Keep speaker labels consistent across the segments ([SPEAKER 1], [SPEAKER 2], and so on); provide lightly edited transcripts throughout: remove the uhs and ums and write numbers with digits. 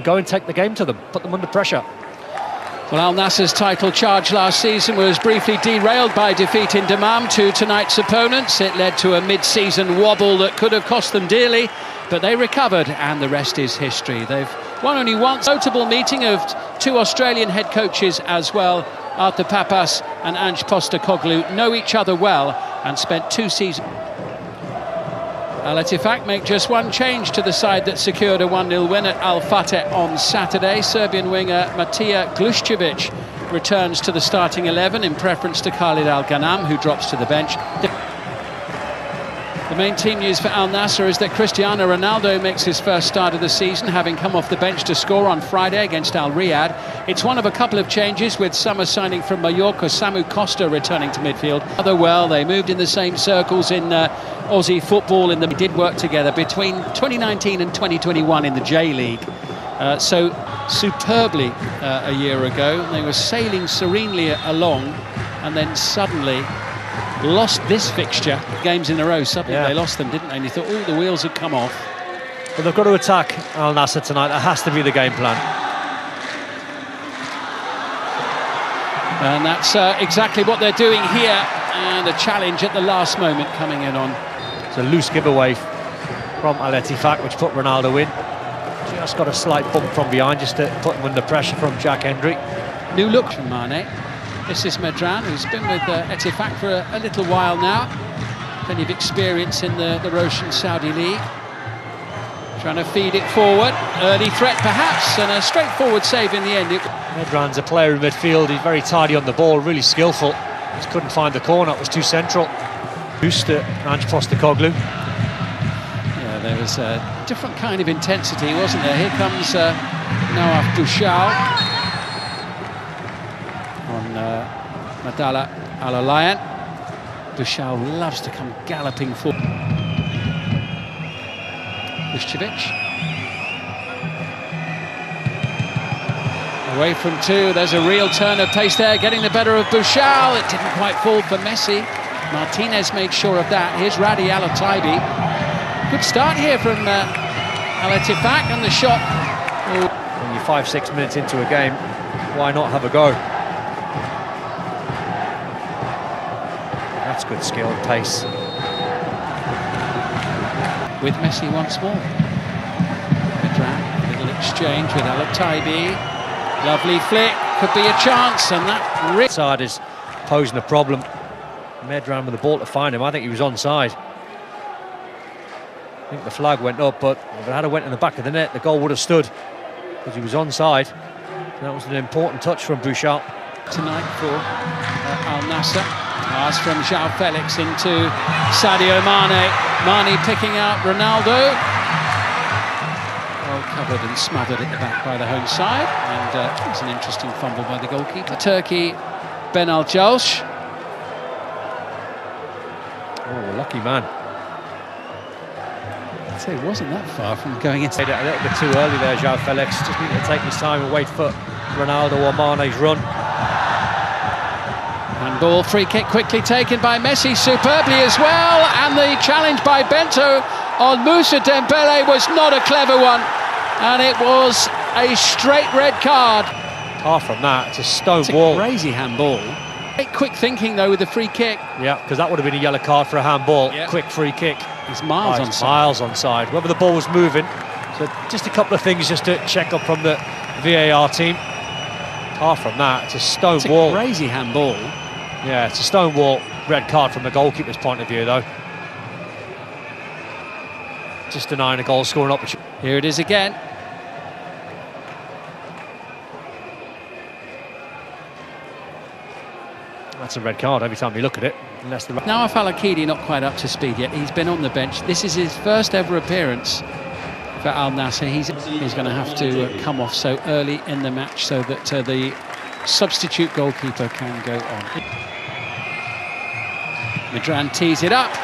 [SPEAKER 1] go and take the game to them, put them under pressure.
[SPEAKER 2] Well, Al Nassr's title charge last season was briefly derailed by defeat in Dammam to tonight's opponents. It led to a mid-season wobble that could have cost them dearly, but they recovered, and the rest is history. They've won only once. Notable meeting of two Australian head coaches as well. Arthur Papas and Ange Postecoglou know each other well and spent 2 seasons. Ettifaq make just one change to the side that secured a 1-0 win at Al Fateh on Saturday. Serbian winger Matija Gluščević returns to the starting 11 in preference to Khalid Al Ghanam, who drops to the bench. The main team news for Al Nassr is that Cristiano Ronaldo makes his first start of the season, having come off the bench to score on Friday against Al Riyadh. It's one of a couple of changes, with summer signing from Mallorca Samu Costa returning to midfield. Well, they moved in the same circles in Aussie football. They did work together between 2019 and 2021 in the J-League. So superbly a year ago, they were sailing serenely along, and then suddenly lost this fixture. Games in a row, suddenly they lost them, didn't they? And you thought, oh, the wheels had come off.
[SPEAKER 1] Well, they've got to attack Al Nassr tonight. That has to be the game plan.
[SPEAKER 2] And that's exactly what they're doing here. And a challenge at the last moment coming in on.
[SPEAKER 1] It's a loose giveaway from Al Ettifaq, which put Ronaldo in. Just got a slight bump from behind, just to put him under pressure from Jack Hendry.
[SPEAKER 2] New look from Mane. This is Medran, who's been with Ettifaq for a little while now. Plenty of experience in the Roshan Saudi League. Trying to feed it forward. Early threat perhaps, and a straightforward save in the end.
[SPEAKER 1] Medran's a player in midfield. He's very tidy on the ball, really skillful. Just couldn't find the corner, it was too central. Boost to Ange Postecoglou.
[SPEAKER 2] Yeah, there was a different kind of intensity, wasn't there? Here comes Nawaf Bouchal on Madala Al-Alayan. Bouchal loves to come galloping forward. Gluščević. Away from two, there's a real turn of pace there, getting the better of Bouchal. It didn't quite fall for Messi. Martinez made sure of that. Here's Radi Al-Taibi. Good start here from Al Ettifaq, and the shot.
[SPEAKER 1] When you're 5-6 minutes into a game, why not have a go? That's good skill and pace.
[SPEAKER 2] With Messi once more. Medran, little exchange with Al-Taibi. Lovely flick, could be a chance, and that
[SPEAKER 1] side is posing a problem. Medran with the ball to find him. I think he was onside. I think the flag went up, but if it had went in the back of the net, the goal would have stood, because he was onside. That was an important touch from Bouchal.
[SPEAKER 2] Tonight for Al Nassr. Pass from João Felix into Sadio Mane. Mane picking out Ronaldo. Well covered and smothered at the back by the home side, and it was an interesting fumble by the goalkeeper. Turkey, Ben Al-Jalsh.
[SPEAKER 1] Oh, lucky man.
[SPEAKER 2] I'd say it wasn't that far from going into.
[SPEAKER 1] A little bit too early there, João Felix. Just needed to take his time and wait for Ronaldo or Mane's run.
[SPEAKER 2] Handball, free kick quickly taken by Messi, superbly as well, and the challenge by Bento on Moussa Dembele was not a clever one, and it was a straight red card.
[SPEAKER 1] Apart from that, it's a stone wall.
[SPEAKER 2] Crazy handball. Quick thinking though with the free kick.
[SPEAKER 1] Yeah, because that would have been a yellow card for a handball. Yep. Quick free kick.
[SPEAKER 2] It's miles onside.
[SPEAKER 1] Miles onside. Whether the ball was moving. So just a couple of things just to check up from the VAR team. Apart from that, it's a stone wall.
[SPEAKER 2] Crazy handball.
[SPEAKER 1] Yeah, it's a stone wall. Red card from the goalkeeper's point of view though. Just denying a goal scoring opportunity.
[SPEAKER 2] Here it is again.
[SPEAKER 1] That's a red card every time you look at it. Unless the
[SPEAKER 2] Nawaf Al-Akidi not quite up to speed yet. He's been on the bench. This is his first ever appearance for Al Nassr. He's going to have to come off so early in the match so that the substitute goalkeeper can go on. Medran tees it up,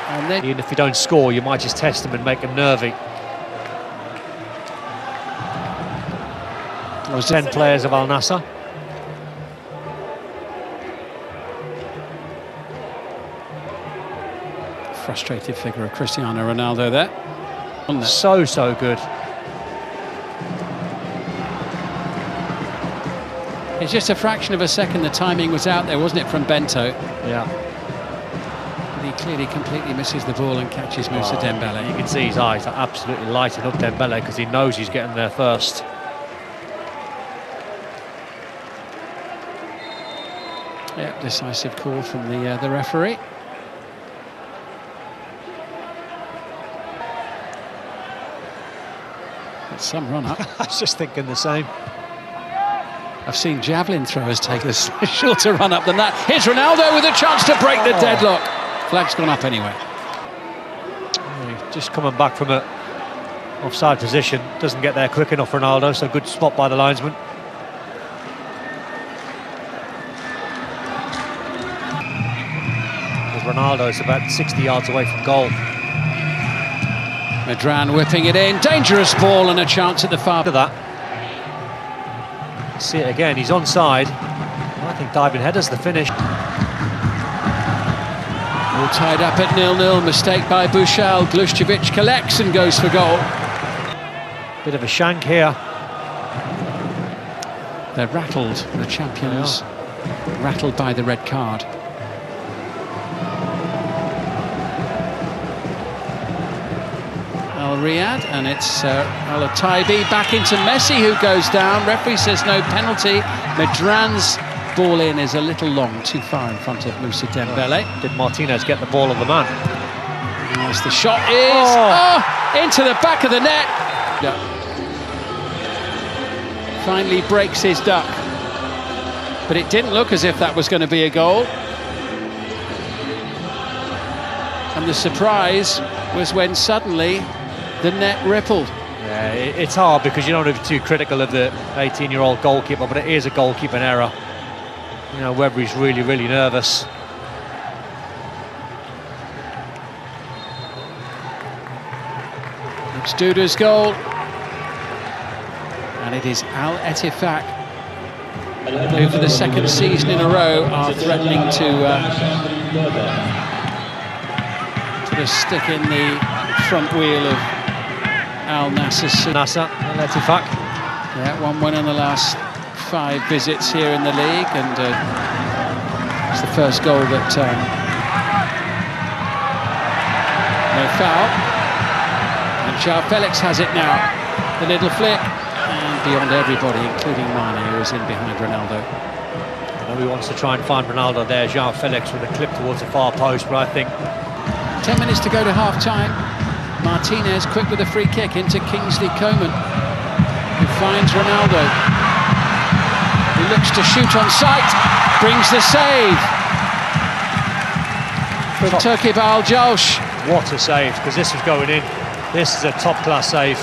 [SPEAKER 2] and then
[SPEAKER 1] even if you don't score, you might just test them and make them nervy. 10 players of Al Nassr.
[SPEAKER 2] Frustrated figure of Cristiano Ronaldo there.
[SPEAKER 1] So good.
[SPEAKER 2] It's just a fraction of a second the timing was out there, wasn't it, from Bento?
[SPEAKER 1] Yeah.
[SPEAKER 2] But he clearly completely misses the ball and catches Moussa Dembele.
[SPEAKER 1] You can see his eyes are absolutely lighting up Dembele because he knows he's getting there first.
[SPEAKER 2] Yeah, decisive call from the referee. That's some run up.
[SPEAKER 1] I was just thinking the same.
[SPEAKER 2] I've seen javelin throwers take a shorter run up than that. Here's Ronaldo with a chance to break the deadlock. Flag's gone up anyway.
[SPEAKER 1] Just coming back from a offside position, doesn't get there quick enough, Ronaldo, so good spot by the linesman. Ronaldo is about 60 yards away from goal.
[SPEAKER 2] Medran whipping it in, dangerous ball and a chance at the far.
[SPEAKER 1] Look at that. See it again, he's onside. I think diving header's the finish.
[SPEAKER 2] All tied up at 0-0, mistake by Bouchal. Gluščević collects and goes for goal.
[SPEAKER 1] Bit of a shank here.
[SPEAKER 2] They're rattled, the champions, rattled by the red card. Al Riyad, and it's Al Taibi back into Messi, who goes down. Referee says no penalty. Medran's ball in is a little long, too far in front of Moussa Dembele.
[SPEAKER 1] Did Martinez get the ball on the man?
[SPEAKER 2] As the shot is into the back of the net. Yeah. Finally breaks his duck, but it didn't look as if that was going to be a goal. And the surprise was when suddenly the net rippled.
[SPEAKER 1] Yeah, it's hard because you don't want to be too critical of the 18-year-old goalkeeper, but it is a goalkeeping error. You know, whether he's really, really nervous.
[SPEAKER 2] It's Duda's goal. And it is Al Ettifaq, who for the second season in a row are threatening to put a stick in the front wheel of Al Nassr.
[SPEAKER 1] Nassr, Al Ettifaq.
[SPEAKER 2] Yeah, 1-1 in the last 5 visits here in the league, and it's the first goal that no foul. And João Felix has it now. The little flick, and beyond everybody, including Mane, who is in behind Ronaldo.
[SPEAKER 1] I know he wants to try and find Ronaldo there, João Felix, with a clip towards the far post, but I think
[SPEAKER 2] 10 minutes to go to half-time. Martinez quick with a free kick into Kingsley Coman, who finds Ronaldo. He looks to shoot on sight, brings the save from Turkib Al-Jawsh.
[SPEAKER 1] what a save, because this was going in. This is a top-class save.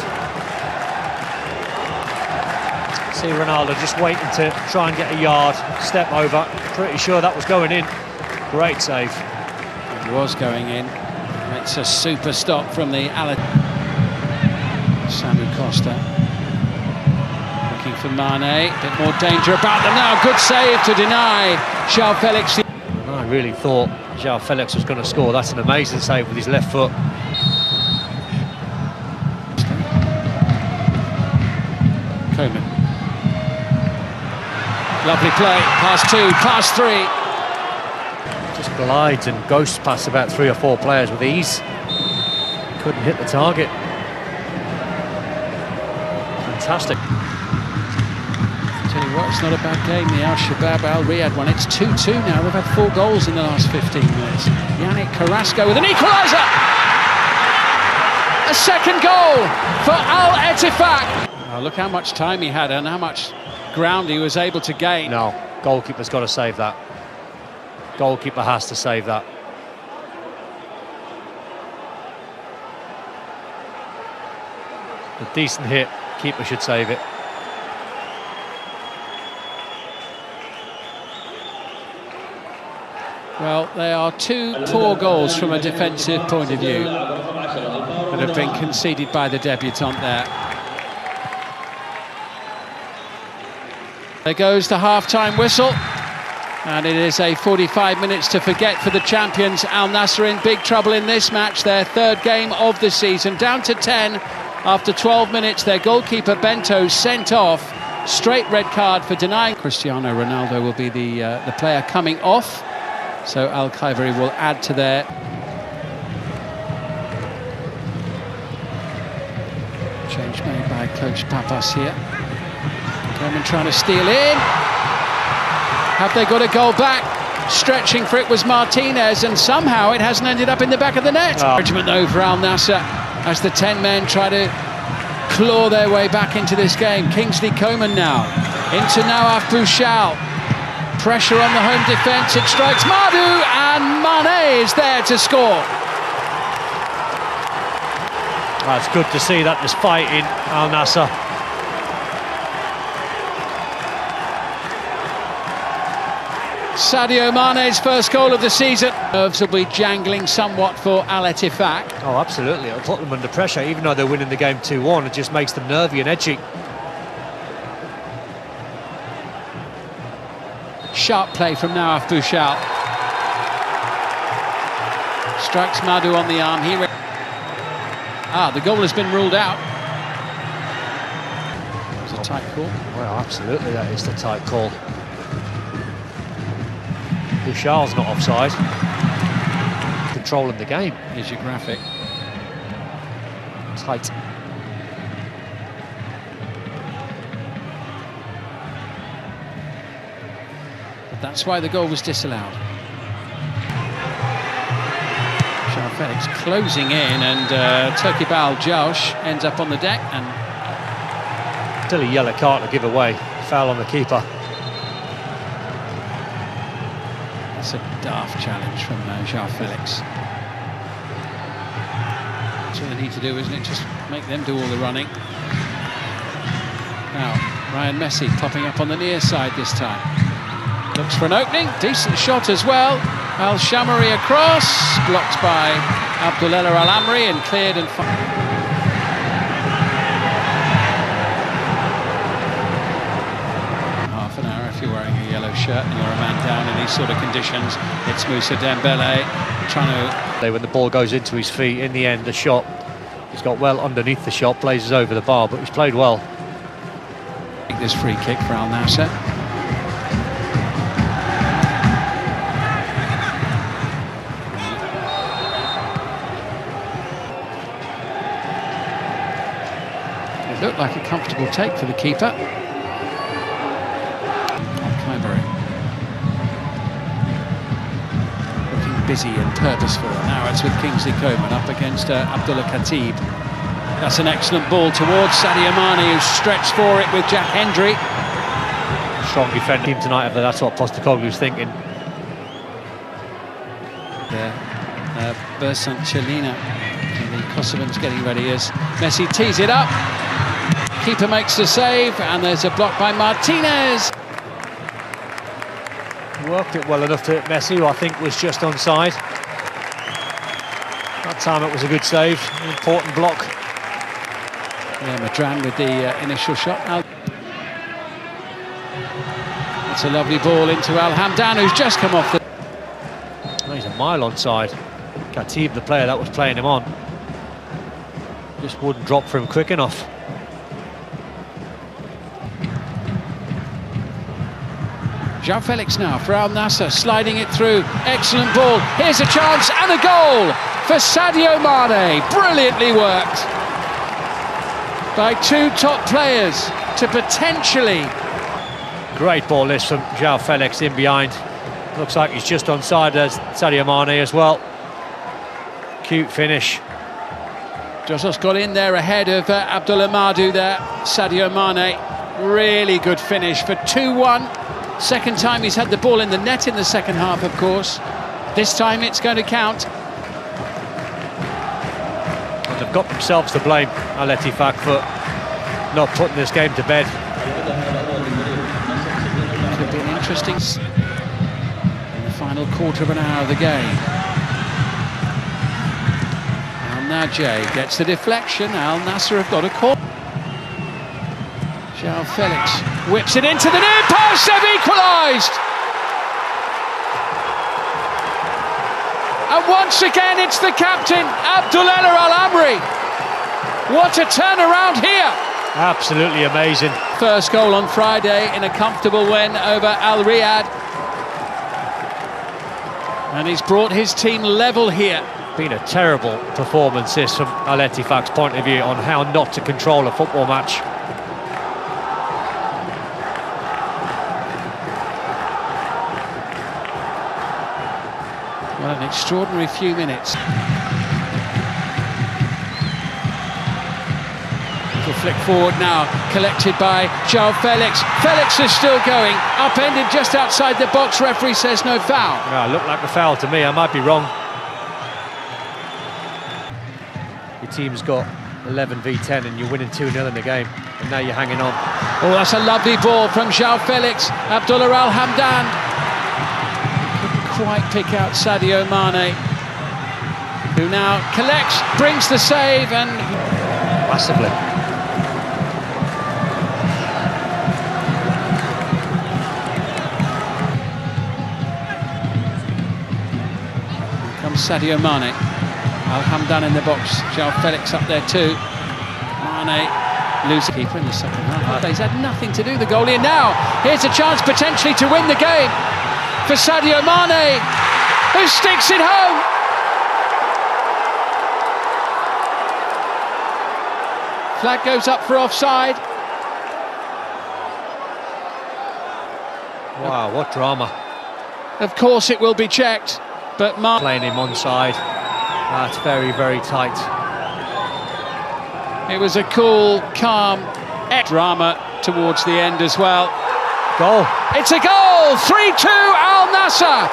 [SPEAKER 1] See Ronaldo just waiting to try and get a yard, step over. Pretty sure that was going in. Great save.
[SPEAKER 2] It was going in. It's a super stop from the Samu Costa. Looking for Mane. A bit more danger about them now. Good save to deny João Felix.
[SPEAKER 1] I really thought João Felix was going to score. That's an amazing save with his left foot.
[SPEAKER 2] Coman. Lovely play. Pass 2, pass 3.
[SPEAKER 1] Just glides and ghosts past about 3 or 4 players with ease. Couldn't hit the target. Fantastic.
[SPEAKER 2] Tell you what, it's not a bad game. The Al-Shabaab Al-Riyad one. It's 2-2 now. They've had 4 goals in the last 15 minutes. Yannick Carrasco with an equaliser. A second goal for Al Ettifaq. Oh, look how much time he had and how much ground he was able to gain.
[SPEAKER 1] No, goalkeeper's got to save that. Goalkeeper has to save that. A decent hit, keeper should save it.
[SPEAKER 2] Well, they are 2 poor goals from a defensive point of view that have been conceded by the debutant there. There goes the half-time whistle, and it is a 45 minutes to forget for the champions. Al Nassr in big trouble in this match, their 3rd game of the season, down to 10 after 12 minutes. Their goalkeeper Bento sent off Straight red card for denying. Cristiano Ronaldo will be the player coming off, so Al-Khaibari will add to their. Change made by coach Papas here. Coman trying to steal in. Have they got a goal back? Stretching for it was Martinez, and somehow it hasn't ended up in the back of the net. Encouragement though for Al Nassr as the 10 men try to claw their way back into this game. Kingsley Coman now into Nawaf Bouchal. Pressure on the home defence. It strikes Madu, and Mane is there to score.
[SPEAKER 1] It's good to see that despite in Al Nassr.
[SPEAKER 2] Sadio Mane's first goal of the season. Nerves will be jangling somewhat for Al Ettifaq.
[SPEAKER 1] Oh, absolutely. It'll put them under pressure, even though they're winning the game 2-1. It just makes them nervy and edgy.
[SPEAKER 2] Sharp play from Nawaf Bouchal. Strikes Madu on the arm. The goal has been ruled out. It was a tight call.
[SPEAKER 1] Well, absolutely, that is the tight call. Bouchal's not offside. Controlling the game.
[SPEAKER 2] Here's your graphic.
[SPEAKER 1] Tight.
[SPEAKER 2] But that's why the goal was disallowed. Felix closing in, and Turkibal Josh ends up on the deck, and
[SPEAKER 1] still a yellow card to give away. Foul on the keeper.
[SPEAKER 2] That's a daft challenge from João Felix. That's all they need to do, isn't it? Just make them do all the running. Now Ryan Messi popping up on the near side this time. Looks for an opening. Decent shot as well. Al-Shamari across, blocked by Abdullah Al-Amri and cleared and half an hour if you're wearing a yellow shirt and you're a man down in these sort of conditions. It's Moussa Dembele trying to...
[SPEAKER 1] When the ball goes into his feet, in the end, the shot, he's got well underneath the shot, blazes over the bar, but he's played well.
[SPEAKER 2] This free kick for Al Nassr. Looked like a comfortable take for the keeper. Al-Khaibari looking busy and purposeful. Now it's with Kingsley Coman up against Abdullah Khatib. That's an excellent ball towards Sadio Mane, who stretched for it with Jack Hendry.
[SPEAKER 1] Strong defending team tonight, but that's what Postecoglou's thinking.
[SPEAKER 2] Bersant Chelina, the Kosovans getting ready as Messi tees it up. Keeper makes the save, and there's a block by Martinez.
[SPEAKER 1] Worked it well enough to hit Messi, who I think was just onside. That time it was a good save, an important block.
[SPEAKER 2] Yeah, Madran with the initial shot. It's a lovely ball into Al Hamdan, who's just come off the...
[SPEAKER 1] Oh, he's a mile onside. Khatib, the player that was playing him on, just wouldn't drop for him quick enough.
[SPEAKER 2] João Felix now for Al Nassr, sliding it through. Excellent ball. Here's a chance and a goal for Sadio Mane. Brilliantly worked by two top players to potentially...
[SPEAKER 1] Great ball this from João Felix in behind. Looks like he's just onside as Sadio Mane as well. Cute finish.
[SPEAKER 2] Josos got in there ahead of Abdullah Madu there. Sadio Mane, really good finish for 2-1. Second time he's had the ball in the net in the second half, of course. This time it's going to count.
[SPEAKER 1] And they've got themselves to blame, Al Ettifaq, for not putting this game to bed.
[SPEAKER 2] Could be an interesting... in the final quarter of an hour of the game. Al-Najeh gets the deflection. Al Nassr have got a call. João Felix whips it into the near post. They've equalised. And once again, it's the captain, Abdullah Al-Amri. What a turnaround here.
[SPEAKER 1] Absolutely amazing.
[SPEAKER 2] First goal on Friday in a comfortable win over Al Riyadh. And he's brought his team level here.
[SPEAKER 1] Been a terrible performance this from Al Ettifaq's point of view on how not to control a football match.
[SPEAKER 2] What an extraordinary few minutes. Little flick forward now, collected by João Felix. Felix is still going, upended just outside the box. Referee says no foul.
[SPEAKER 1] Yeah, it looked like a foul to me, I might be wrong. Your team's got 11 v 10 and you're winning 2-0 in the game, and now you're hanging on.
[SPEAKER 2] Oh, that's a lovely ball from João Felix. Abdullah Al Hamdan couldn't quite pick out Sadio Mane, who now collects, brings the save, and
[SPEAKER 1] Massively.
[SPEAKER 2] Here comes Sadio Mane. Al Hamdan in the box, João Felix up there too. Mane loses keeper in the second half. He's had nothing to do, the goalie, and now here's a chance potentially to win the game for Sadio Mane, who sticks it home. Flag goes up for offside.
[SPEAKER 1] Wow, what drama.
[SPEAKER 2] Of course it will be checked, but Mane
[SPEAKER 1] Playing him onside. That's very, very tight.
[SPEAKER 2] It was a cool, calm drama towards the end as well.
[SPEAKER 1] Goal.
[SPEAKER 2] It's a goal! 3-2 Al Nassr!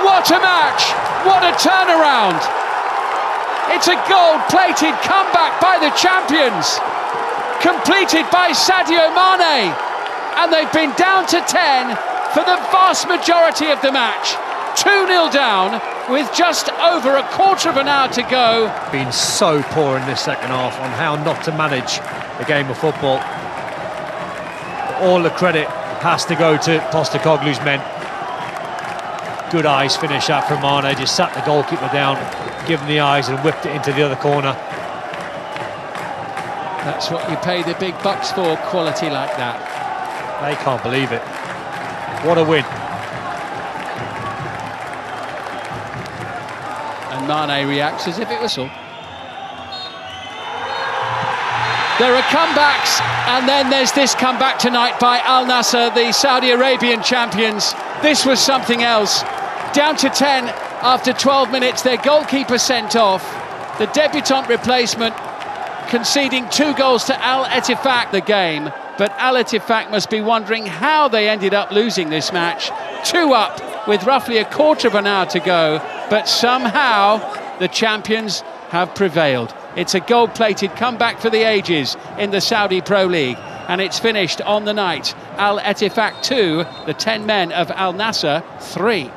[SPEAKER 2] What a match! What a turnaround! It's a gold-plated comeback by the champions, completed by Sadio Mane, and they've been down to 10 for the vast majority of the match. 2-0 down with just over a quarter of an hour to go.
[SPEAKER 1] Been so poor in this second half on how not to manage the game of football. All the credit has to go to Postecoglou's men. Good eyes finish up from Mane, just sat the goalkeeper down, give him the eyes and whipped it into the other corner.
[SPEAKER 2] That's what you pay the big bucks for, quality like that.
[SPEAKER 1] They can't believe it. What a win.
[SPEAKER 2] And Mane reacts as if it was all. There are comebacks, and then there's this comeback tonight by Al Nassr, the Saudi Arabian champions. This was something else. Down to 10 after 12 minutes, their goalkeeper sent off. The debutant replacement conceding 2 goals to Al Ettifaq the game. But Al Ettifaq must be wondering how they ended up losing this match. 2 up with roughly a quarter of an hour to go. But somehow the champions have prevailed. It's a gold-plated comeback for the ages in the Saudi Pro League. And it's finished on the night. Al Ettifaq 2, the 10 men of Al Nassr 3.